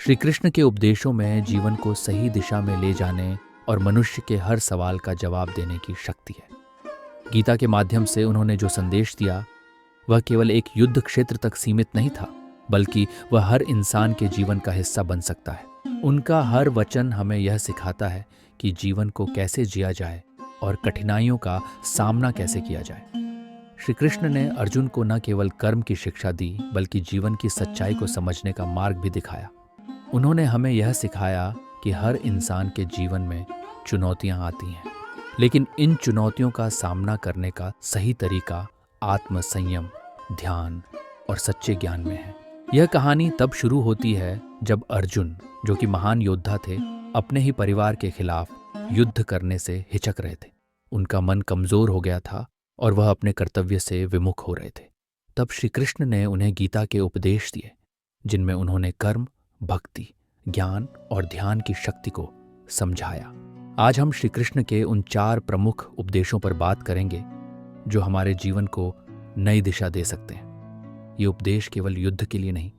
श्री कृष्ण के उपदेशों में जीवन को सही दिशा में ले जाने और मनुष्य के हर सवाल का जवाब देने की शक्ति है। गीता के माध्यम से उन्होंने जो संदेश दिया वह केवल एक युद्ध क्षेत्र तक सीमित नहीं था, बल्कि वह हर इंसान के जीवन का हिस्सा बन सकता है। उनका हर वचन हमें यह सिखाता है कि जीवन को कैसे जिया जाए और कठिनाइयों का सामना कैसे किया जाए। श्री कृष्ण ने अर्जुन को न केवल कर्म की शिक्षा दी, बल्कि जीवन की सच्चाई को समझने का मार्ग भी दिखाया। उन्होंने हमें यह सिखाया कि हर इंसान के जीवन में चुनौतियां आती हैं, लेकिन इन चुनौतियों का सामना करने का सही तरीका आत्म संयम, ध्यान और सच्चे ज्ञान में है। यह कहानी तब शुरू होती है जब अर्जुन, जो कि महान योद्धा थे, अपने ही परिवार के खिलाफ युद्ध करने से हिचक रहे थे। उनका मन कमजोर हो गया था और वह अपने कर्तव्य से विमुख हो रहे थे। तब श्री कृष्ण ने उन्हें गीता के उपदेश दिए, जिनमें उन्होंने कर्म, भक्ति, ज्ञान और ध्यान की शक्ति को समझाया। आज हम श्री कृष्ण के उन 4 प्रमुख उपदेशों पर बात करेंगे जो हमारे जीवन को नई दिशा दे सकते हैं। ये उपदेश केवल युद्ध के लिए नहीं,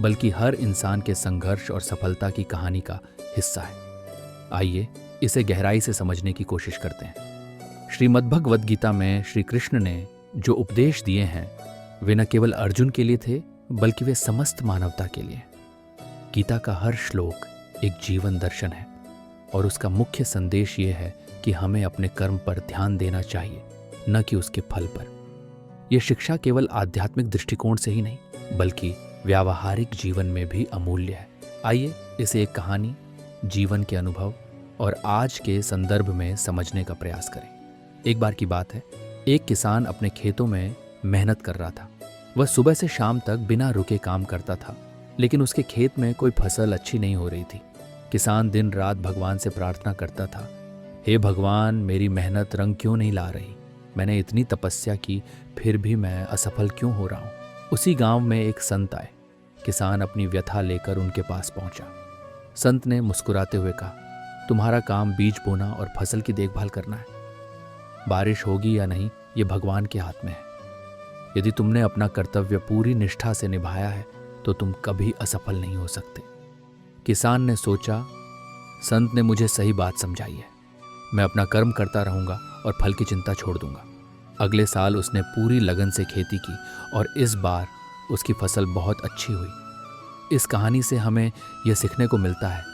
बल्कि हर इंसान के संघर्ष और सफलता की कहानी का हिस्सा है। आइए इसे गहराई से समझने की कोशिश करते हैं। श्रीमद्भगवद गीता में श्री कृष्ण ने जो उपदेश दिए हैं वे न केवल अर्जुन के लिए थे, बल्कि वे समस्त मानवता के लिए। गीता का हर श्लोक एक जीवन दर्शन है और उसका मुख्य संदेश ये है कि हमें अपने कर्म पर ध्यान देना चाहिए, न कि उसके फल पर। यह शिक्षा केवल आध्यात्मिक दृष्टिकोण से ही नहीं, बल्कि व्यावहारिक जीवन में भी अमूल्य है। आइए इसे एक कहानी, जीवन के अनुभव और आज के संदर्भ में समझने का प्रयास करें। एक बार की बात है, एक किसान अपने खेतों में मेहनत कर रहा था। वह सुबह से शाम तक बिना रुके काम करता था, लेकिन उसके खेत में कोई फसल अच्छी नहीं हो रही थी। किसान दिन रात भगवान से प्रार्थना करता था, हे भगवान, मेरी मेहनत रंग क्यों नहीं ला रही? मैंने इतनी तपस्या की, फिर भी मैं असफल क्यों हो रहा हूँ? उसी गांव में एक संत आए। किसान अपनी व्यथा लेकर उनके पास पहुंचा। संत ने मुस्कुराते हुए कहा, तुम्हारा काम बीज बोना और फसल की देखभाल करना है। बारिश होगी या नहीं, ये भगवान के हाथ में है। यदि तुमने अपना कर्तव्य पूरी निष्ठा से निभाया है तो तुम कभी असफल नहीं हो सकते। किसान ने सोचा, संत ने मुझे सही बात समझाई है। मैं अपना कर्म करता रहूंगा और फल की चिंता छोड़ दूंगा। अगले साल उसने पूरी लगन से खेती की और इस बार उसकी फसल बहुत अच्छी हुई। इस कहानी से हमें यह सीखने को मिलता है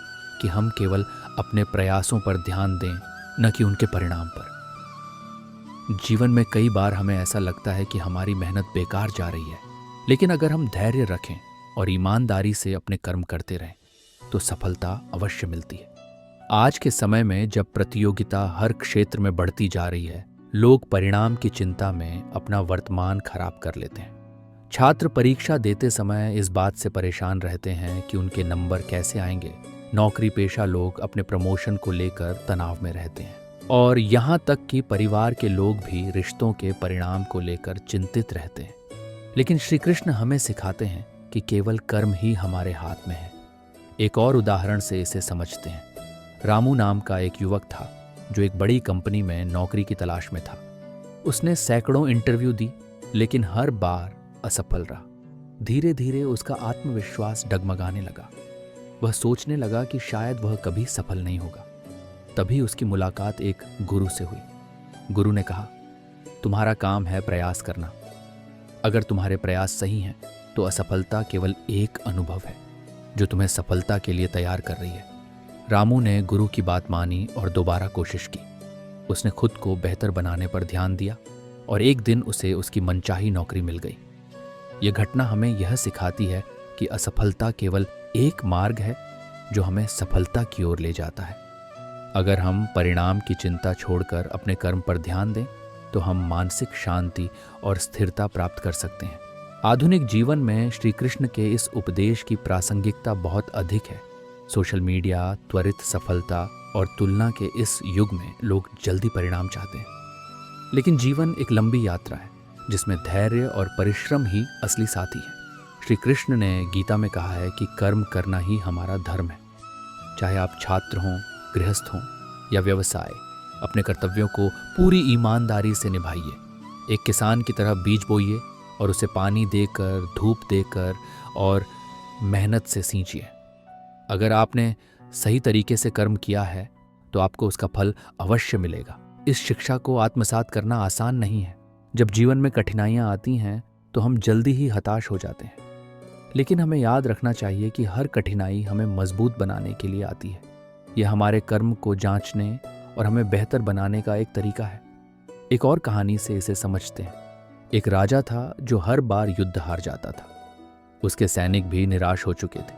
कि हम केवल अपने प्रयासों पर ध्यान दें, न कि उनके परिणाम पर। जीवन में कई बार हमें ऐसा लगता है कि हमारी मेहनत बेकार जा रही है, लेकिन अगर हम धैर्य रखें और ईमानदारी से अपने कर्म करते रहें तो सफलता अवश्य मिलती है। आज के समय में जब प्रतियोगिता हर क्षेत्र में बढ़ती जा रही है, लोग परिणाम की चिंता में अपना वर्तमान खराब कर लेते हैं। छात्र परीक्षा देते समय इस बात से परेशान रहते हैं कि उनके नंबर कैसे आएंगे। नौकरी पेशा लोग अपने प्रमोशन को लेकर तनाव में रहते हैं, और यहाँ तक कि परिवार के लोग भी रिश्तों के परिणाम को लेकर चिंतित रहते हैं। लेकिन श्री कृष्ण हमें सिखाते हैं कि केवल कर्म ही हमारे हाथ में है। एक और उदाहरण से इसे समझते हैं। रामू नाम का एक युवक था जो एक बड़ी कंपनी में नौकरी की तलाश में था। उसने सैकड़ों इंटरव्यू दी, लेकिन हर बार असफल रहा। धीरे धीरे उसका आत्मविश्वास डगमगाने लगा। वह सोचने लगा कि शायद वह कभी सफल नहीं होगा। तभी उसकी मुलाकात एक गुरु से हुई। गुरु ने कहा, तुम्हारा काम है प्रयास करना। अगर तुम्हारे प्रयास सही हैं तो असफलता केवल एक अनुभव है जो तुम्हें सफलता के लिए तैयार कर रही है। रामू ने गुरु की बात मानी और दोबारा कोशिश की। उसने खुद को बेहतर बनाने पर ध्यान दिया और एक दिन उसे उसकी मनचाही नौकरी मिल गई। यह घटना हमें यह सिखाती है कि असफलता केवल एक मार्ग है जो हमें सफलता की ओर ले जाता है। अगर हम परिणाम की चिंता छोड़कर अपने कर्म पर ध्यान दें तो हम मानसिक शांति और स्थिरता प्राप्त कर सकते हैं। आधुनिक जीवन में श्री कृष्ण के इस उपदेश की प्रासंगिकता बहुत अधिक है। सोशल मीडिया, त्वरित सफलता और तुलना के इस युग में लोग जल्दी परिणाम चाहते हैं, लेकिन जीवन एक लंबी यात्रा है जिसमें धैर्य और परिश्रम ही असली साथी है। श्री कृष्ण ने गीता में कहा है कि कर्म करना ही हमारा धर्म है। चाहे आप छात्र हों, गृहस्थ हों या व्यवसाय, अपने कर्तव्यों को पूरी ईमानदारी से निभाइए। एक किसान की तरह बीज बोइए और उसे पानी देकर, धूप देकर और मेहनत से सींचिए। अगर आपने सही तरीके से कर्म किया है तो आपको उसका फल अवश्य मिलेगा। इस शिक्षा को आत्मसात करना आसान नहीं है। जब जीवन में कठिनाइयां आती हैं तो हम जल्दी ही हताश हो जाते हैं, लेकिन हमें याद रखना चाहिए कि हर कठिनाई हमें मजबूत बनाने के लिए आती है। यह हमारे कर्म को जांचने और हमें बेहतर बनाने का एक तरीका है। एक और कहानी से इसे समझते हैं। एक राजा था जो हर बार युद्ध हार जाता था। उसके सैनिक भी निराश हो चुके थे,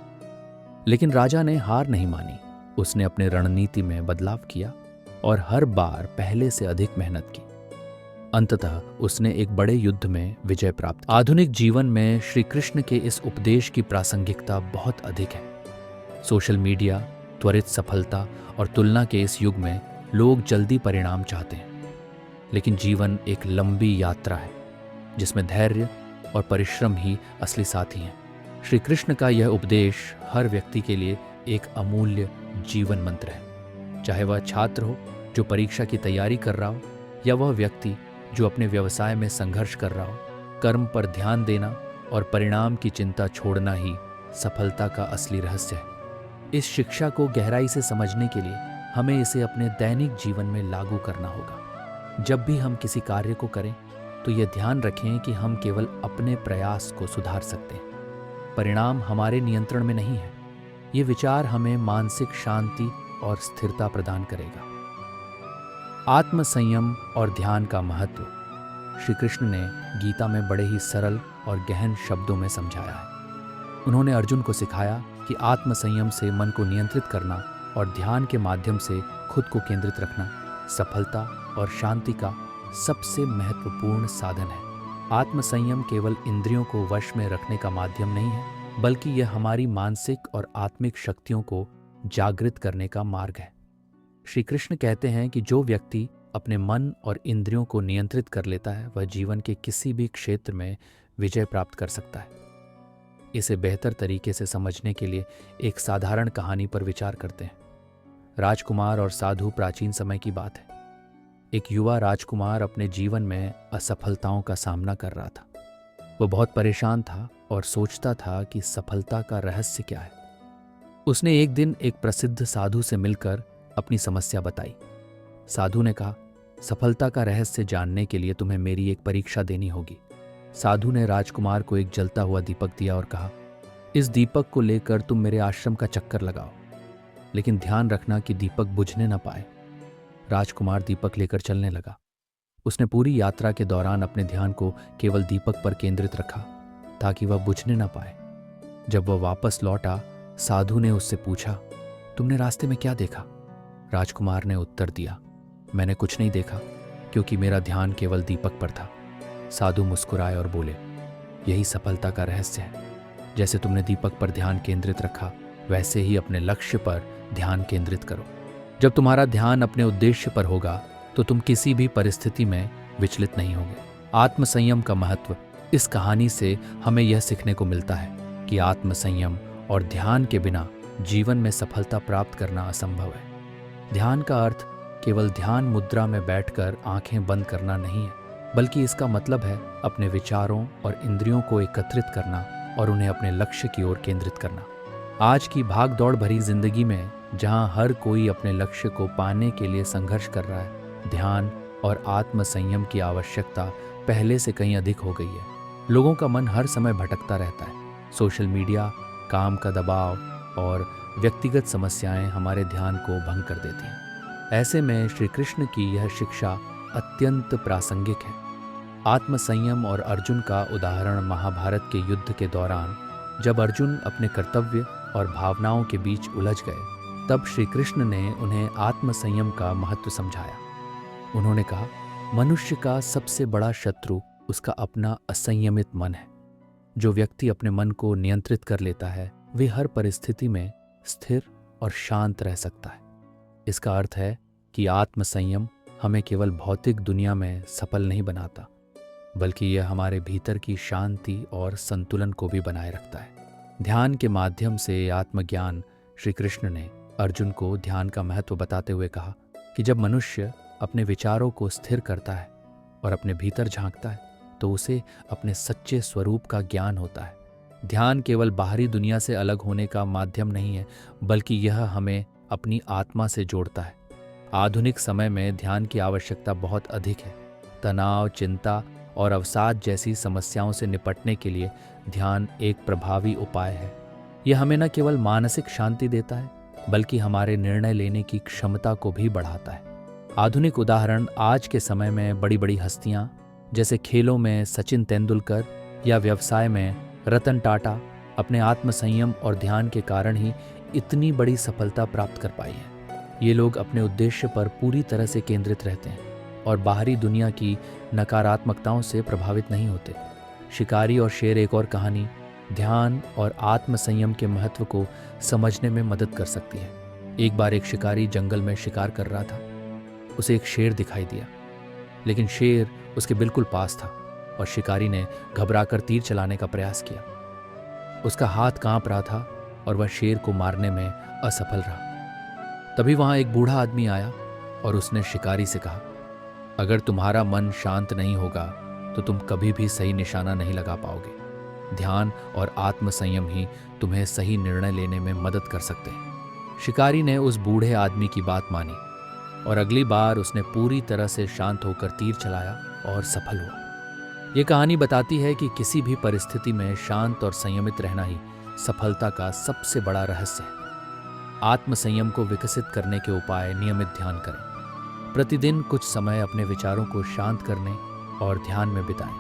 लेकिन राजा ने हार नहीं मानी। उसने अपने रणनीति में बदलाव किया और हर बार पहले से अधिक मेहनत की। अंततः उसने एक बड़े युद्ध में विजय प्राप्त की। आधुनिक जीवन में श्री कृष्ण के इस उपदेश की प्रासंगिकता बहुत अधिक है। सोशल मीडिया, त्वरित सफलता और तुलना के इस युग में लोग जल्दी परिणाम चाहते हैं, लेकिन जीवन एक लंबी यात्रा है जिसमें धैर्य और परिश्रम ही असली साथी हैं। श्री कृष्ण का यह उपदेश हर व्यक्ति के लिए एक अमूल्य जीवन मंत्र है। चाहे वह छात्र हो जो परीक्षा की तैयारी कर रहा हो, या वह व्यक्ति जो अपने व्यवसाय में संघर्ष कर रहा हो, कर्म पर ध्यान देना और परिणाम की चिंता छोड़ना ही सफलता का असली रहस्य है। इस शिक्षा को गहराई से समझने के लिए हमें इसे अपने दैनिक जीवन में लागू करना होगा। जब भी हम किसी कार्य को करें तो यह ध्यान रखें कि हम केवल अपने प्रयास को सुधार सकते हैं, परिणाम हमारे नियंत्रण में नहीं है। ये विचार हमें मानसिक शांति और स्थिरता प्रदान करेगा। आत्मसंयम और ध्यान का महत्व श्री कृष्ण ने गीता में बड़े ही सरल और गहन शब्दों में समझाया है। उन्होंने अर्जुन को सिखाया कि आत्मसंयम से मन को नियंत्रित करना और ध्यान के माध्यम से खुद को केंद्रित रखना सफलता और शांति का सबसे महत्वपूर्ण साधन है। आत्मसंयम केवल इंद्रियों को वश में रखने का माध्यम नहीं है, बल्कि यह हमारी मानसिक और आत्मिक शक्तियों को जागृत करने का मार्ग है। श्री कृष्ण कहते हैं कि जो व्यक्ति अपने मन और इंद्रियों को नियंत्रित कर लेता है वह जीवन के किसी भी क्षेत्र में विजय प्राप्त कर सकता है। इसे बेहतर तरीके से समझने के लिए एक साधारण कहानी पर विचार करते हैं। राजकुमार और साधु प्राचीन समय की बात है। एक युवा राजकुमार अपने जीवन में असफलताओं का सामना कर रहा था। वह बहुत परेशान था और सोचता था कि सफलता का रहस्य क्या है। उसने एक दिन एक प्रसिद्ध साधु से मिलकर अपनी समस्या बताई। साधु ने कहा, सफलता का रहस्य जानने के लिए तुम्हें मेरी एक परीक्षा देनी होगी। साधु ने राजकुमार को एक जलता हुआ दीपक दिया और कहा, इस दीपक को लेकर तुम मेरे आश्रम का चक्कर लगाओ, लेकिन ध्यान रखना कि दीपक बुझने न पाए। राजकुमार दीपक लेकर चलने लगा। उसने पूरी यात्रा के दौरान अपने ध्यान को केवल दीपक पर केंद्रित रखा ताकि वह बुझने न पाए। जब वह वापस लौटा, साधु ने उससे पूछा, तुमने रास्ते में क्या देखा? राजकुमार ने उत्तर दिया, मैंने कुछ नहीं देखा क्योंकि मेरा ध्यान केवल दीपक पर था। साधु मुस्कुराए और बोले, यही सफलता का रहस्य है। जैसे तुमने दीपक पर ध्यान केंद्रित रखा, वैसे ही अपने लक्ष्य पर ध्यान केंद्रित करो। जब तुम्हारा ध्यान अपने उद्देश्य पर होगा तो तुम किसी भी परिस्थिति में विचलित नहीं होगे। आत्मसंयम का महत्व इस कहानी से हमें यह सीखने को मिलता है कि आत्मसंयम और ध्यान के बिना जीवन में सफलता प्राप्त करना असंभव है। ध्यान का अर्थ केवल ध्यान मुद्रा में बैठकर आंखें बंद करना नहीं है, बल्कि इसका मतलब है अपने विचारों और इंद्रियों को एकत्रित करना और उन्हें अपने लक्ष्य की ओर केंद्रित करना। आज की भाग दौड़ भरी जिंदगी में जहां हर कोई अपने लक्ष्य को पाने के लिए संघर्ष कर रहा है, ध्यान और आत्मसंयम की आवश्यकता पहले से कहीं अधिक हो गई है। लोगों का मन हर समय भटकता रहता है। सोशल मीडिया, काम का दबाव और व्यक्तिगत समस्याएं हमारे ध्यान को भंग कर देती हैं। ऐसे में श्री कृष्ण की यह शिक्षा अत्यंत प्रासंगिक है। आत्मसंयम और अर्जुन का उदाहरण महाभारत के युद्ध के दौरान जब अर्जुन अपने कर्तव्य और भावनाओं के बीच उलझ गए, तब श्री कृष्ण ने उन्हें आत्मसंयम का महत्व समझाया। उन्होंने कहा, मनुष्य का सबसे बड़ा शत्रु उसका अपना असंयमित मन है। जो व्यक्ति अपने मन को नियंत्रित कर लेता है वे हर परिस्थिति में स्थिर और शांत रह सकता है। इसका अर्थ है कि आत्मसंयम हमें केवल भौतिक दुनिया में सफल नहीं बनाता, बल्कि यह हमारे भीतर की शांति और संतुलन को भी बनाए रखता है। ध्यान के माध्यम से आत्मज्ञान श्री कृष्ण ने अर्जुन को ध्यान का महत्व बताते हुए कहा कि जब मनुष्य अपने विचारों को स्थिर करता है और अपने भीतर झांकता है तो उसे अपने सच्चे स्वरूप का ज्ञान होता है। ध्यान केवल बाहरी दुनिया से अलग होने का माध्यम नहीं है, बल्कि यह हमें अपनी आत्मा से जोड़ता है। आधुनिक समय में ध्यान की आवश्यकता बहुत अधिक है। तनाव, चिंता और अवसाद जैसी समस्याओं से निपटने के लिए ध्यान एक प्रभावी उपाय है। यह हमें न केवल मानसिक शांति देता है, बल्कि हमारे निर्णय लेने की क्षमता को भी बढ़ाता है। आधुनिक उदाहरण आज के समय में बड़ी बड़ी हस्तियां, जैसे खेलों में सचिन तेंदुलकर या व्यवसाय में रतन टाटा, अपने आत्मसंयम और ध्यान के कारण ही इतनी बड़ी सफलता प्राप्त कर पाई है। ये लोग अपने उद्देश्य पर पूरी तरह से केंद्रित रहते हैं और बाहरी दुनिया की नकारात्मकताओं से प्रभावित नहीं होते। शिकारी और शेर एक और कहानी ध्यान और आत्मसंयम के महत्व को समझने में मदद कर सकती है। एक बार एक शिकारी जंगल में शिकार कर रहा था। उसे एक शेर दिखाई दिया, लेकिन शेर उसके बिल्कुल पास था और शिकारी ने घबराकर तीर चलाने का प्रयास किया। उसका हाथ कांप रहा था और वह शेर को मारने में असफल रहा। तभी वहां एक बूढ़ा आदमी आया और उसने शिकारी से कहा, अगर तुम्हारा मन शांत नहीं होगा तो तुम कभी भी सही निशाना नहीं लगा पाओगे। ध्यान और आत्मसंयम ही तुम्हें सही निर्णय लेने में मदद कर सकते हैं। शिकारी ने उस बूढ़े आदमी की बात मानी और अगली बार उसने पूरी तरह से शांत होकर तीर चलाया और सफल हुआ। ये कहानी बताती है कि किसी भी परिस्थिति में शांत और संयमित रहना ही सफलता का सबसे बड़ा रहस्य है। आत्मसंयम को विकसित करने के उपाय: नियमित ध्यान करें। प्रतिदिन कुछ समय अपने विचारों को शांत करने और ध्यान में बिताएं।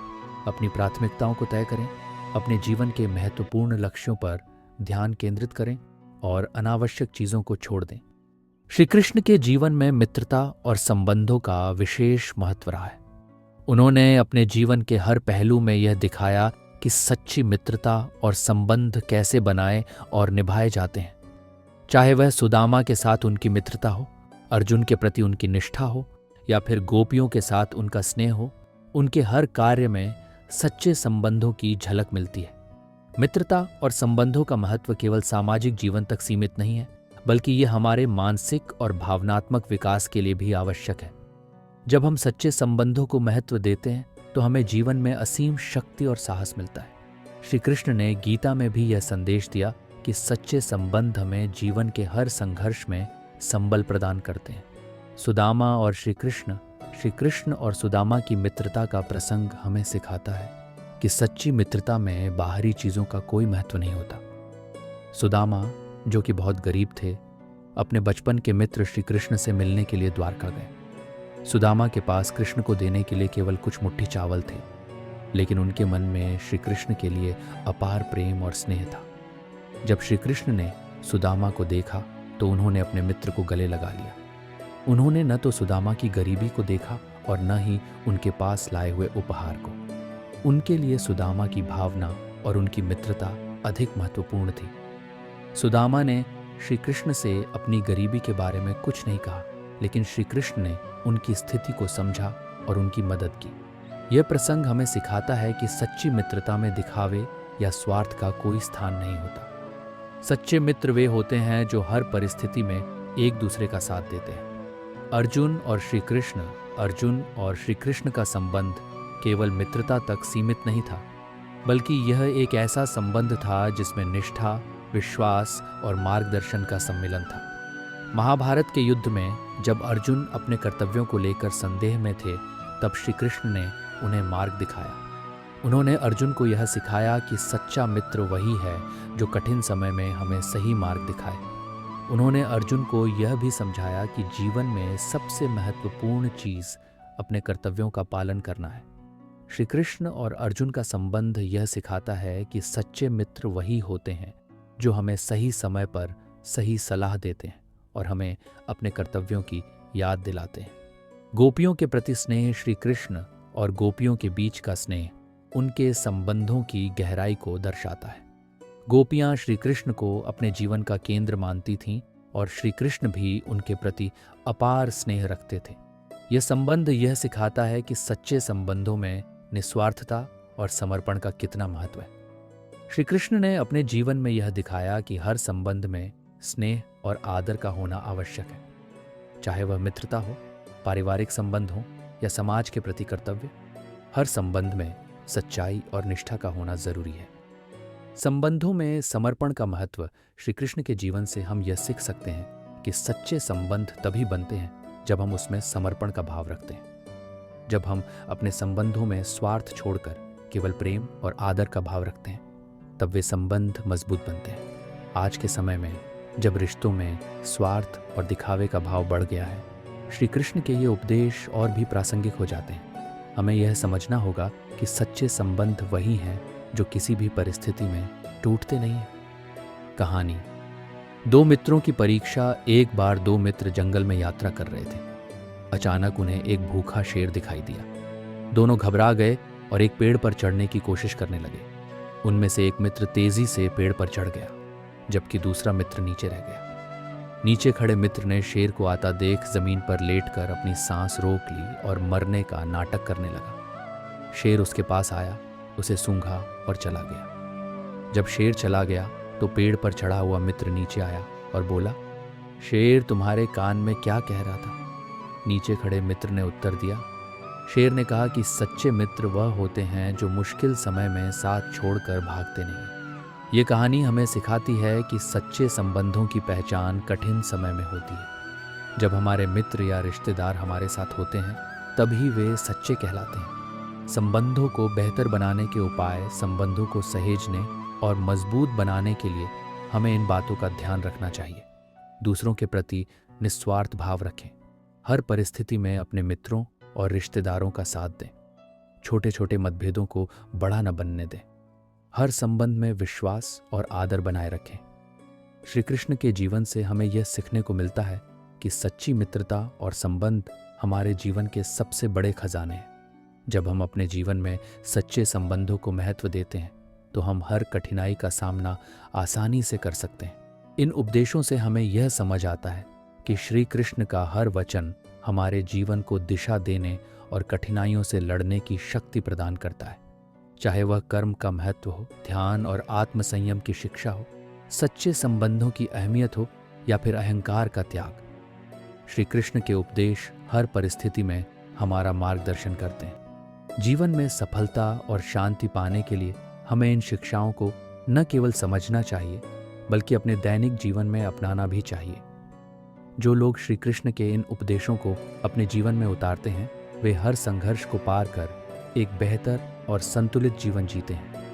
अपनी प्राथमिकताओं को तय करें। अपने जीवन के महत्वपूर्ण लक्ष्यों पर ध्यान केंद्रित करें और अनावश्यक चीजों को छोड़ दें। श्री कृष्ण के जीवन में मित्रता और संबंधों का विशेष महत्व रहा है। उन्होंने अपने जीवन के हर पहलू में यह दिखाया कि सच्ची मित्रता और संबंध कैसे बनाए और निभाए जाते हैं। चाहे वह सुदामा के साथ उनकी मित्रता हो, अर्जुन के प्रति उनकी निष्ठा हो या फिर गोपियों के साथ उनका स्नेह हो, उनके हर कार्य में सच्चे संबंधों की झलक मिलती है। मित्रता और संबंधों का महत्व केवल सामाजिक जीवन तक सीमित नहीं है, बल्कि ये हमारे मानसिक और भावनात्मक विकास के लिए भी आवश्यक है। जब हम सच्चे संबंधों को महत्व देते हैं तो हमें जीवन में असीम शक्ति और साहस मिलता है। श्री कृष्ण ने गीता में भी यह संदेश दिया कि सच्चे संबंध हमें जीवन के हर संघर्ष में संबल प्रदान करते हैं। सुदामा और श्री कृष्ण और सुदामा की मित्रता का प्रसंग हमें सिखाता है कि सच्ची मित्रता में बाहरी चीजों का कोई महत्व नहीं होता। सुदामा, जो कि बहुत गरीब थे, अपने बचपन के मित्र श्री कृष्ण से मिलने के लिए द्वारका गए। सुदामा के पास कृष्ण को देने के लिए केवल कुछ मुट्ठी चावल थे, लेकिन उनके मन में श्री कृष्ण के लिए अपार प्रेम और स्नेह था। जब श्री कृष्ण ने सुदामा को देखा तो उन्होंने अपने मित्र को गले लगा लिया। उन्होंने न तो सुदामा की गरीबी को देखा और न ही उनके पास लाए हुए उपहार को। उनके लिए सुदामा की भावना और उनकी मित्रता अधिक महत्वपूर्ण थी। सुदामा ने श्री कृष्ण से अपनी गरीबी के बारे में कुछ नहीं कहा, लेकिन श्री कृष्ण ने उनकी स्थिति को समझा और उनकी मदद की। यह प्रसंग हमें सिखाता है कि सच्ची मित्रता में दिखावे या स्वार्थ का कोई स्थान नहीं होता। सच्चे मित्र वे होते हैं जो हर परिस्थिति में एक दूसरे का साथ देते हैं। अर्जुन और श्री कृष्ण का संबंध केवल मित्रता तक सीमित नहीं था, बल्कि यह एक ऐसा संबंध था जिसमें निष्ठा, विश्वास और मार्गदर्शन का सम्मिलन था। महाभारत के युद्ध में जब अर्जुन अपने कर्तव्यों को लेकर संदेह में थे, तब श्री कृष्ण ने उन्हें मार्ग दिखाया। उन्होंने अर्जुन को यह सिखाया कि सच्चा मित्र वही है जो कठिन समय में हमें सही मार्ग दिखाए। उन्होंने अर्जुन को यह भी समझाया कि जीवन में सबसे महत्वपूर्ण चीज अपने कर्तव्यों का पालन करना है। श्री कृष्ण और अर्जुन का संबंध यह सिखाता है कि सच्चे मित्र वही होते हैं जो हमें सही समय पर सही सलाह देते हैं और हमें अपने कर्तव्यों की याद दिलाते हैं। गोपियों के प्रति स्नेह श्री कृष्ण और गोपियों के बीच का स्नेह उनके संबंधों की गहराई को दर्शाता है। गोपियां श्री कृष्ण को अपने जीवन का केंद्र मानती थीं और श्री कृष्ण भी उनके प्रति अपार स्नेह रखते थे। यह संबंध यह सिखाता है कि सच्चे संबंधों में निस्वार्थता और समर्पण का कितना महत्व है। श्री कृष्ण ने अपने जीवन में यह दिखाया कि हर संबंध में स्नेह और आदर का होना आवश्यक है। चाहे वह मित्रता हो, पारिवारिक संबंध हो या समाज के प्रति कर्तव्य, हर संबंध में सच्चाई और निष्ठा का होना जरूरी है। संबंधों में समर्पण का महत्व श्री कृष्ण के जीवन से हम यह सीख सकते हैं कि सच्चे संबंध तभी बनते हैं जब हम उसमें समर्पण का भाव रखते हैं। जब हम अपने संबंधों में स्वार्थ छोड़कर केवल प्रेम और आदर का भाव रखते हैं, तब वे संबंध मजबूत बनते हैं। आज के समय में जब रिश्तों में स्वार्थ और दिखावे का भाव बढ़ गया है, श्री कृष्ण के ये उपदेश और भी प्रासंगिक हो जाते हैं। हमें यह समझना होगा कि सच्चे संबंध वही हैं जो किसी भी परिस्थिति में टूटते नहीं हैं। कहानी। दो मित्रों की परीक्षा। एक बार दो मित्र जंगल में यात्रा कर रहे थे। अचानक उन्हें एक भूखा शेर दिखाई दिया। दोनों घबरा गए और एक पेड़ पर चढ़ने की कोशिश करने लगे। उनमें से एक मित्र तेजी से पेड़ पर चढ़ गया, जबकि दूसरा मित्र नीचे रह गया। नीचे खड़े मित्र ने शेर को आता देख जमीन पर लेटकर अपनी सांस रोक ली और मरने का नाटक करने लगा। शेर उसके पास आया, उसे सूंघा और चला गया। जब शेर चला गया तो पेड़ पर चढ़ा हुआ मित्र नीचे आया और बोला, शेर तुम्हारे कान में क्या कह रहा था? नीचे खड़े मित्र ने उत्तर दिया, शेर ने कहा कि सच्चे मित्र वह होते हैं जो मुश्किल समय में साथ छोड़कर भागते नहीं। ये कहानी हमें सिखाती है कि सच्चे संबंधों की पहचान कठिन समय में होती है। जब हमारे मित्र या रिश्तेदार हमारे साथ होते हैं, तभी वे सच्चे कहलाते हैं। संबंधों को बेहतर बनाने के उपाय, संबंधों को सहेजने और मजबूत बनाने के लिए हमें इन बातों का ध्यान रखना चाहिए। दूसरों के प्रति निस्वार्थ भाव रखें। हर परिस्थिति में अपने मित्रों और रिश्तेदारों का साथ दें। छोटे छोटे मतभेदों को बड़ा न बनने दें। हर संबंध में विश्वास और आदर बनाए रखें। श्री कृष्ण के जीवन से हमें यह सीखने को मिलता है कि सच्ची मित्रता और संबंध हमारे जीवन के सबसे बड़े खजाने हैं। जब हम अपने जीवन में सच्चे संबंधों को महत्व देते हैं, तो हम हर कठिनाई का सामना आसानी से कर सकते हैं। इन उपदेशों से हमें यह समझ आता है कि श्री कृष्ण का हर वचन हमारे जीवन को दिशा देने और कठिनाइयों से लड़ने की शक्ति प्रदान करता है। चाहे वह कर्म का महत्व हो, ध्यान और आत्मसंयम की शिक्षा हो, सच्चे संबंधों की अहमियत हो या फिर अहंकार का त्याग, श्री कृष्ण के उपदेश हर परिस्थिति में हमारा मार्गदर्शन करते हैं। जीवन में सफलता और शांति पाने के लिए हमें इन शिक्षाओं को न केवल समझना चाहिए, बल्कि अपने दैनिक जीवन में अपनाना भी चाहिए। जो लोग श्री कृष्ण के इन उपदेशों को अपने जीवन में उतारते हैं, वे हर संघर्ष को पार कर एक बेहतर और संतुलित जीवन जीते हैं।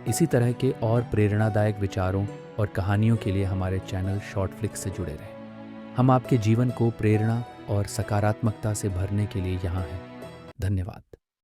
इसी तरह के और प्रेरणादायक विचारों और कहानियों के लिए हमारे चैनल शॉर्ट फ्लिक्स से जुड़े रहें। हम आपके जीवन को प्रेरणा और सकारात्मकता से भरने के लिए यहाँ हैं। धन्यवाद।